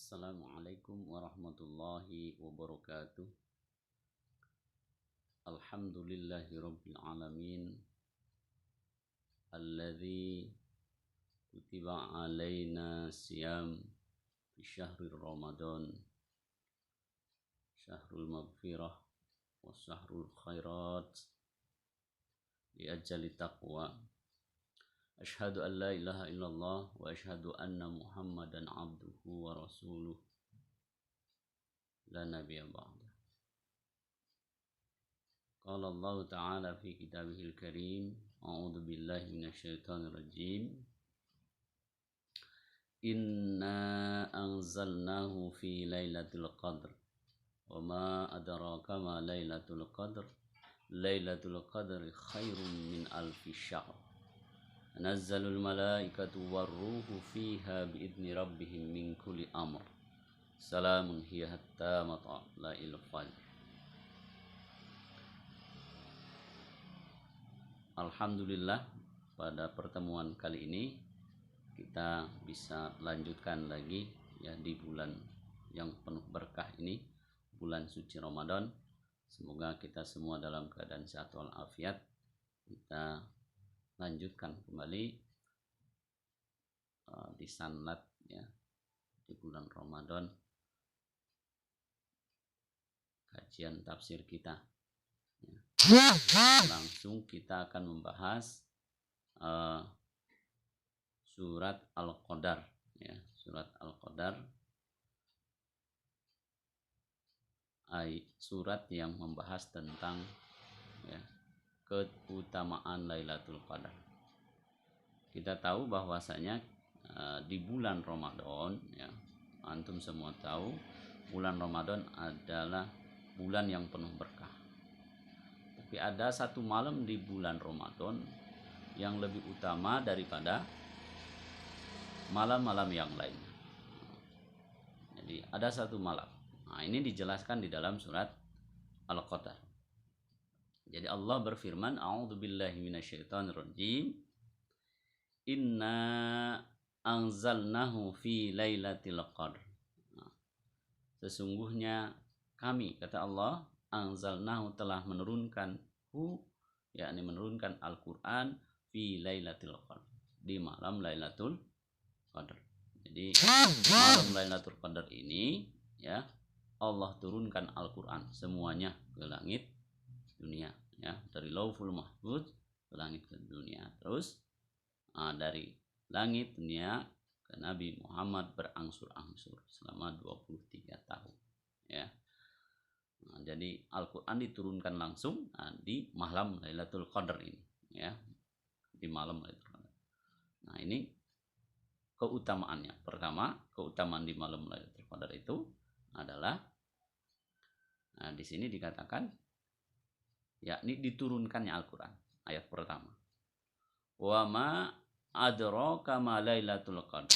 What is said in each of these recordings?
Assalamualaikum warahmatullahi wabarakatuh. Alhamdulillahi rabbil alamin. Alladzi kutiba alaina siyam fi syahri Ramadan, syahrul maghfirah wa syahrul khairat li ajali taqwa. Ashhadu an la ilaha illallah wa ashhadu anna Muhammadan abduhu wa rasuluh la nabiyya ba'da. Qala Allah Ta'ala fi kitabihil karim, a'udzu billahi minasyaitonir rajim. Inna anzalnahu fi lailatul qadr. Wa ma adraka ma lailatul qadr. Lailatul qadri khairum min alfi syahr. Nazzalul malaikatu warruhu fiha biidni rabbihim min kulli amr. Salamun hiya hatta matla'il fajr. Alhamdulillah, pada pertemuan kali ini kita bisa lanjutkan lagi ya di bulan yang penuh berkah ini, bulan suci Ramadan. Semoga kita semua dalam keadaan sehat walafiat. Kita lanjutkan kembali di sanlat ya di bulan Ramadan, kajian tafsir kita ya. Langsung kita akan membahas surat Al-Qadar ya, surat Al-Qadar, surat yang membahas tentang ya keutamaan Lailatul Qadar. Kita tahu bahwasanya di bulan Ramadan ya, antum semua tahu bulan Ramadan adalah bulan yang penuh berkah. Tapi ada satu malam di bulan Ramadan yang lebih utama daripada malam-malam yang lain. Jadi ada satu malam. Nah, ini dijelaskan di dalam surat Al-Qadar. Jadi Allah berfirman, a'udzubillahi minasyaitonirrajim. Inna anzalnahu fi lailatul qadr. Nah, sesungguhnya kami, kata Allah, anzalnahu telah menurunkan yakni menurunkan Al-Qur'an fi lailatul qadr, di malam Lailatul Qadar. Jadi malam Lailatul Qadar ini ya Allah turunkan Al-Qur'an semuanya ke langit dunia ya, dari Lauhul Mahfuz ke langit ke dunia, terus dari langit dunia ke Nabi Muhammad berangsur-angsur selama 23 tahun ya. Jadi Al-Qur'an diturunkan langsung di malam Lailatul Qadar ini ya, di malam Lailatul Qadar. Nah, ini keutamaannya. Pertama, keutamaan di malam Lailatul Qadar itu adalah di sini dikatakan yakni diturunkannya Al-Qur'an. Ayat pertama. Wa ma adraka ma lailatul qadar.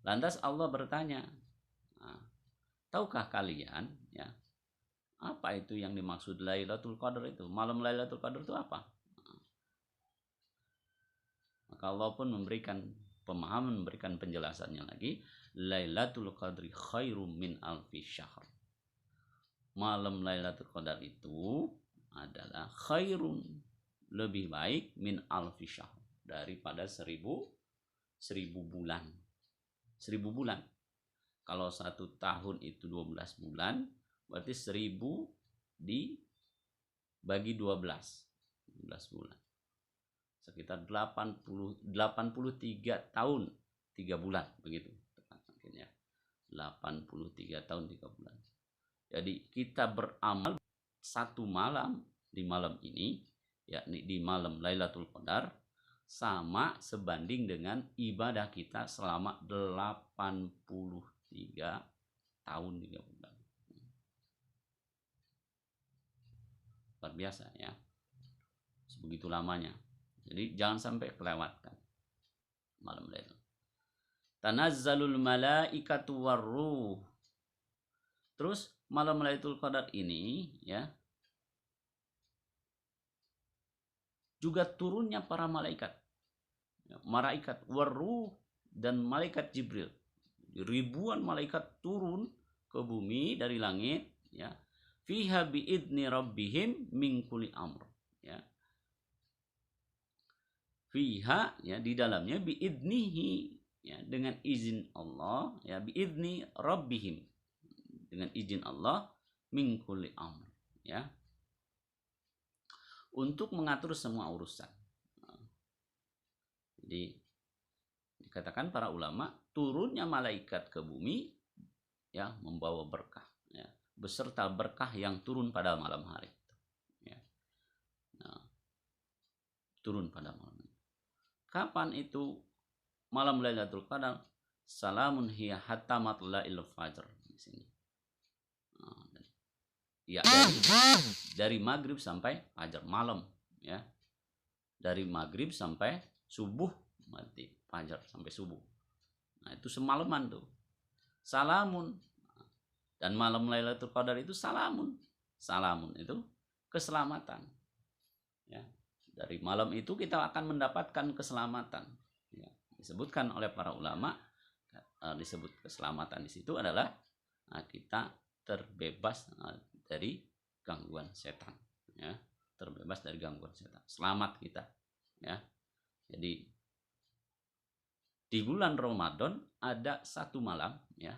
Lantas Allah bertanya, tahukah kalian ya apa itu yang dimaksud Lailatul Qadar itu? Malam Lailatul Qadar itu apa? Maka Allah pun memberikan pemahaman, memberikan penjelasannya lagi. Lailatul Qadri khairum min alfi syahr. Malam Lailatul Qadar itu adalah khairun, lebih baik, min alfi syahr, daripada seribu bulan. 1000 bulan. Kalau 1 tahun itu 12 bulan, berarti 1000 dibagi 12 bulan. Sekitar 83 tahun 3 bulan begitu. Akhirnya 83 tahun 3 bulan. Jadi kita beramal satu malam di malam ini, yakni di malam Lailatul Qadar, sama sebanding dengan ibadah kita selama 83 tahun 3 bulan. Luar biasa ya. Sebegitu lamanya. Jadi jangan sampai kelewatkan malam Lailatul. Tanazzalul malaikatu warruh. Terus malam Lailatul Qadar ini ya juga turunnya para malaikat. Malaikat warruh dan malaikat Jibril. ribuan malaikat turun ke bumi dari langit, ya. Fiha biidni rabbihim min kulli amr, ya. Fiha, ya, di dalamnya biidnihi, ya, dengan izin Allah, ya, biidni rabbihim, dengan izin Allah, min kulli amr, ya, untuk mengatur semua urusan. Jadi dikatakan para ulama, turunnya malaikat ke bumi, ya, membawa berkah, ya, beserta berkah yang turun pada malam hari, ya. Nah, turun pada malam hari. Kapan itu malam Lailatul Qadar? Salamun hiya hatta matla'il fajr, di sini. Nah, ya, dari maghrib sampai fajar, malam, ya, dari maghrib sampai subuh, mati fajar sampai subuh. Nah, itu semalaman tuh. Salamun. Dan malam Lailatul Qadar itu salamun. Salamun itu keselamatan. Ya. Dari malam itu kita akan mendapatkan keselamatan. Ya. Disebutkan oleh para ulama, disebut keselamatan di situ adalah kita terbebas dari gangguan setan. Ya. Terbebas dari gangguan setan. Selamat kita. Ya. Jadi di bulan Ramadan ada satu malam, ya,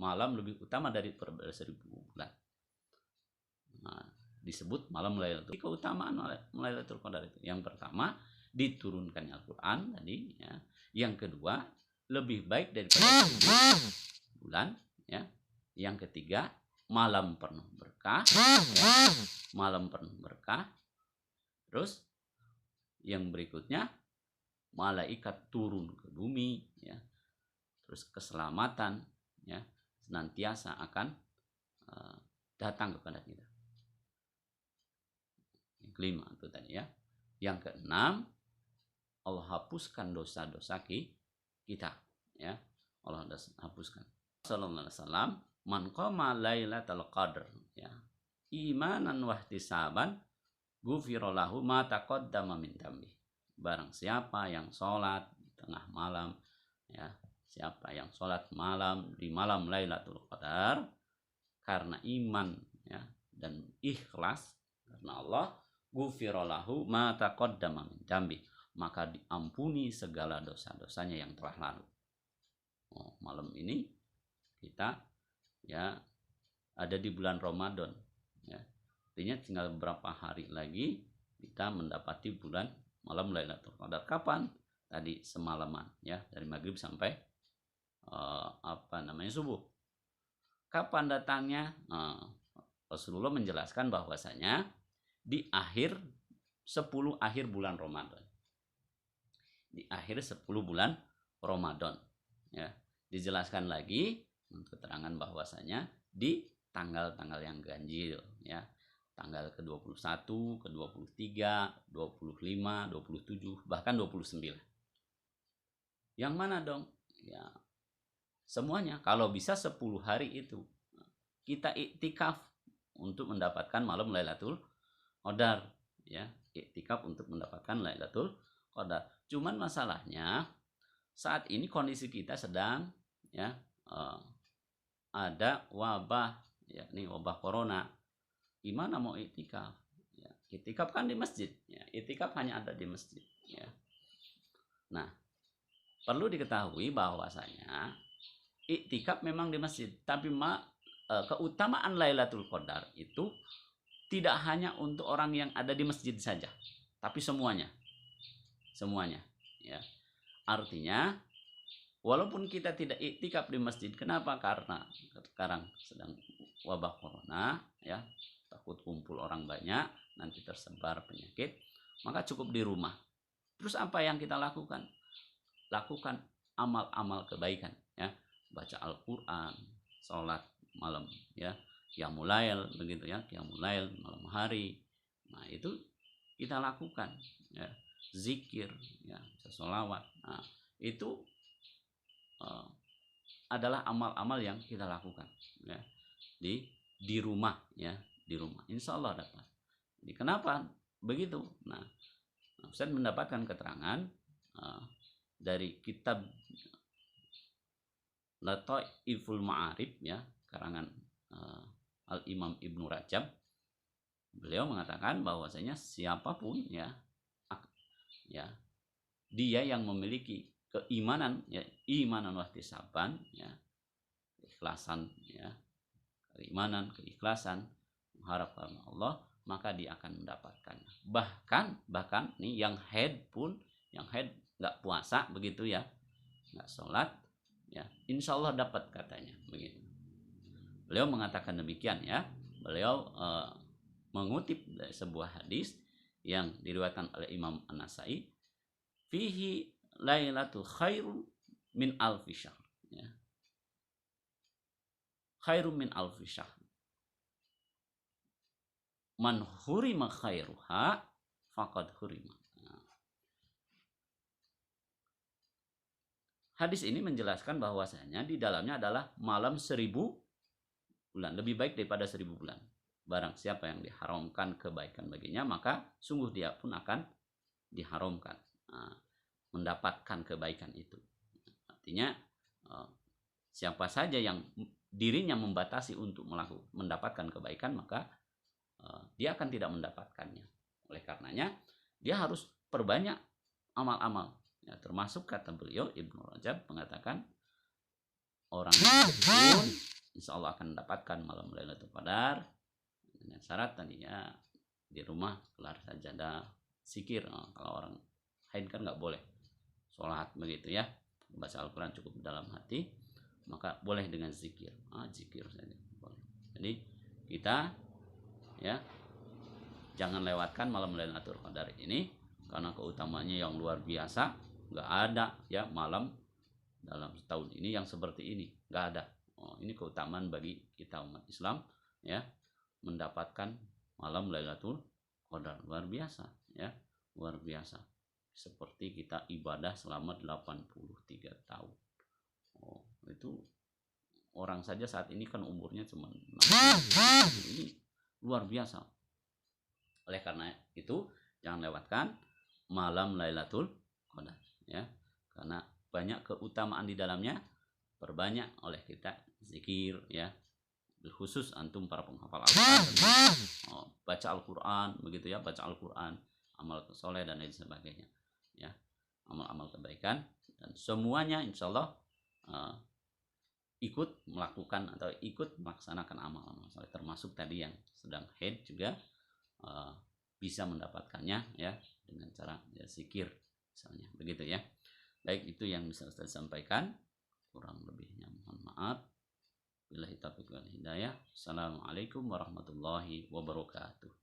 malam lebih utama dari 1000 bulan. Nah, disebut malam Lailatul Qadar. Keutamaan Lailatul Qadar itu, yang pertama diturunkannya Al-Qur'an tadi, ya. Yang kedua, lebih baik daripada bulan, ya. Yang ketiga, malam penuh berkah, ya. Malam penuh berkah. Terus yang berikutnya, malaikat turun ke bumi, ya. Terus keselamatan, ya, senantiasa akan datang kepada kita. Yang kelima itu tadi, ya. Yang keenam, Allah hapuskan dosa-dosa kita, ya. Allah hapuskan. Sallallahu alaihi wasallam, man qama lailatul qadr, ya, imanan wa ihtisaban, ghufira lahu ma taqaddama min dambi. Barang siapa yang sholat di tengah malam, ya, siapa yang sholat malam di malam Lailatul Qadar karena iman, ya, dan ikhlas karena Allah, ghufira lahu ma taqaddama min dambi, maka diampuni segala dosa-dosanya yang telah lalu. Malam ini kita, ya, ada di bulan Ramadan, ya. Artinya tinggal beberapa hari lagi kita mendapati bulan malam Lailatul Qadar. Kapan? Tadi semalaman, ya, dari maghrib sampai subuh. Kapan datangnya? Rasulullah menjelaskan bahwasanya di akhir 10 akhir bulan Ramadan. Di akhir 10 bulan Ramadan, ya. Dijelaskan lagi keterangan bahwasanya di tanggal-tanggal yang ganjil, ya. Tanggal ke-21, ke-23, 25, 27, bahkan 29. Yang mana dong? Ya, semuanya. Kalau bisa 10 hari itu kita iktikaf untuk mendapatkan malam Lailatul Qadar, ya. Iktikaf untuk mendapatkan Lailatul Qadar. Cuman masalahnya saat ini kondisi kita sedang, ya, ada wabah, ya, ini wabah corona. Gimana mau iktikaf? Ya, iktikaf kan di masjid, ya. Iktikaf hanya ada di masjid, ya. Nah, perlu diketahui bahwasanya iktikaf memang di masjid, tapi keutamaan Lailatul Qadar itu tidak hanya untuk orang yang ada di masjid saja, tapi semuanya, ya. Artinya walaupun kita tidak iktikaf di masjid, kenapa? Karena sekarang sedang wabah corona, ya. Takut kumpul orang banyak, nanti tersebar penyakit, maka cukup di rumah. Terus apa yang kita lakukan? Lakukan amal-amal kebaikan, ya. Baca Al-Quran, sholat malam, ya, qiyamul lail, begitu, ya, qiyamul lail malam hari. Nah, itu kita lakukan, ya. Zikir, ya, sholawat. Nah, itu adalah amal-amal yang kita lakukan, ya, di rumah, ya. Di rumah, insya Allah dapat. Jadi kenapa begitu? Nah, Ustaz mendapatkan keterangan dari kitab, Lataiful Ma'arif ya, karangan Al-Imam Ibnu Rajab, beliau mengatakan bahwasanya siapapun ya dia yang memiliki keimanan ya, imanan wahtisaban ya, keikhlasan ya, keimanan, keikhlasan mengharap karena Allah, maka dia akan mendapatkan. Bahkan nih yang head nggak puasa begitu ya, nggak sholat ya, insya Allah dapat katanya begitu. Beliau mengatakan demikian ya. Beliau mengutip dari sebuah hadis yang diriwayatkan oleh Imam An-Nasai, fihi lailatul khairum min alfi syahr ya. Khairum min alfi syahr. Man hurima khairuha faqad hurima. Hadis ini menjelaskan bahwasanya di dalamnya adalah malam 1000 bulan, lebih baik daripada 1000 bulan. Barang siapa yang diharamkan kebaikan baginya, maka sungguh dia pun akan diharamkan mendapatkan kebaikan itu. Artinya siapa saja yang dirinya membatasi untuk mendapatkan kebaikan, maka dia akan tidak mendapatkannya. Oleh karenanya dia harus perbanyak amal-amal ya, termasuk kata beliau Ibnu Rajab mengatakan orang pun insya Allah akan mendapatkan malam Lailatul Qadar dengan syarat tadinya di rumah kelar sajadah zikir. Kalau orang haid kan nggak boleh sholat begitu ya, baca Al-Quran cukup dalam hati, maka boleh dengan zikir, zikir saja boleh. Jadi kita ya jangan lewatkan malam Lailatul Qadar ini karena keutamaannya yang luar biasa. Nggak ada ya malam dalam setahun ini yang seperti ini, nggak ada. Ini keutamaan bagi kita umat Islam ya, mendapatkan malam Lailatul Qadar, luar biasa ya, luar biasa. Seperti kita ibadah selama 83 tahun. Itu orang saja saat ini kan umurnya cuma 60. Ini luar biasa. Oleh karena itu jangan lewatkan malam Lailatul Qadar ya, karena banyak keutamaan di dalamnya. Perbanyak oleh kita zikir ya, khusus antum para penghafal Al-Quran, baca Al-Quran begitu ya, baca Al-Quran, amal soleh dan lain sebagainya ya, amal-amal kebaikan, dan semuanya insya Allah ikut melakukan atau ikut melaksanakan amal-amal soleh, termasuk tadi yang sedang haid juga bisa mendapatkannya ya dengan cara ya zikir misalnya begitu ya. Baik, itu yang bisa Ustaz sampaikan, kurang lebihnya mohon maaf. Billahi taufiq wal hidayah. Assalamualaikum warahmatullahi wabarakatuh.